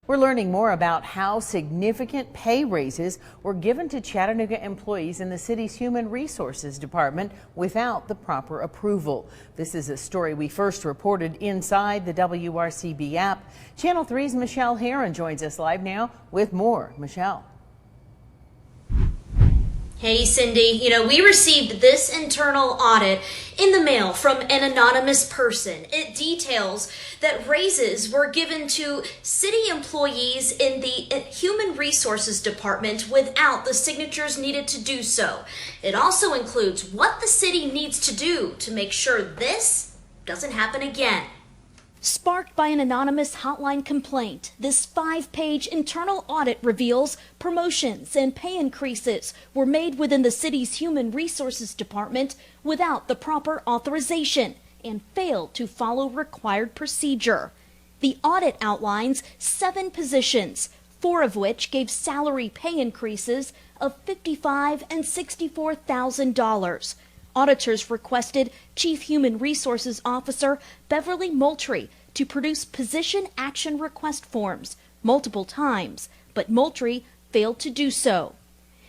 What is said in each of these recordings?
We're learning more about how significant pay raises were given to Chattanooga employees in the city's Human Resources Department without the proper approval. This is a story we first reported inside the WRCB app. Channel 3's Michelle Herron joins us live now with more. Michelle. Hey Cindy, we received this internal audit in the mail from an anonymous person. It details that raises were given to city employees in the Human Resources Department without the signatures needed to do so. It also includes what the city needs to do to make sure this doesn't happen again. Sparked by an anonymous hotline complaint, this 5-page internal audit reveals promotions and pay increases were made within the city's Human Resources Department without the proper authorization and failed to follow required procedure. The audit outlines 7 positions, 4 of which gave salary pay increases of $55,000 and $64,000. Auditors requested Chief Human Resources Officer Beverly Moultrie to produce position action request forms multiple times, but Moultrie failed to do so.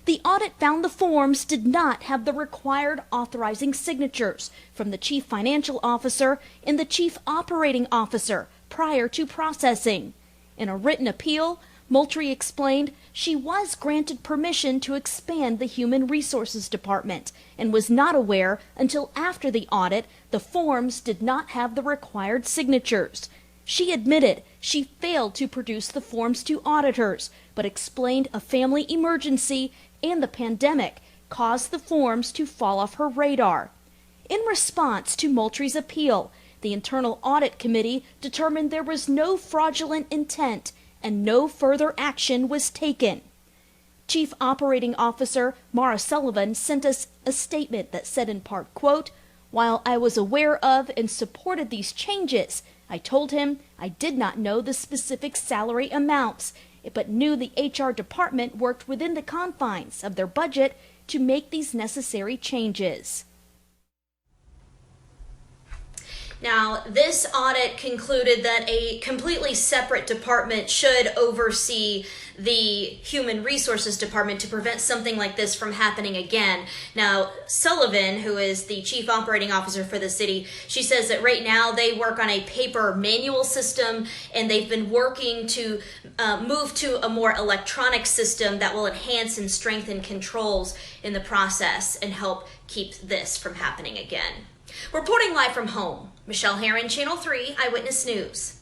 The audit found the forms did not have the required authorizing signatures from the Chief Financial Officer and the Chief Operating Officer prior to processing. In a written appeal, Moultrie explained she was granted permission to expand the Human Resources Department and was not aware until after the audit the forms did not have the required signatures. She admitted she failed to produce the forms to auditors, but explained a family emergency and the pandemic caused the forms to fall off her radar. In response to Moultrie's appeal, the Internal Audit Committee determined there was no fraudulent intent and no further action was taken. Chief Operating Officer Mara Sullivan sent us a statement that said in part, quote, "While I was aware of and supported these changes, I told him I did not know the specific salary amounts, but knew the HR department worked within the confines of their budget to make these necessary changes." Now, this audit concluded that a completely separate department should oversee the Human Resources Department to prevent something like this from happening again. Now, Sullivan, who is the Chief Operating Officer for the city, she says that right now they work on a paper manual system and they've been working to move to a more electronic system that will enhance and strengthen controls in the process and help keep this from happening again. Reporting live from home, Michelle Herron, Channel 3 Eyewitness News.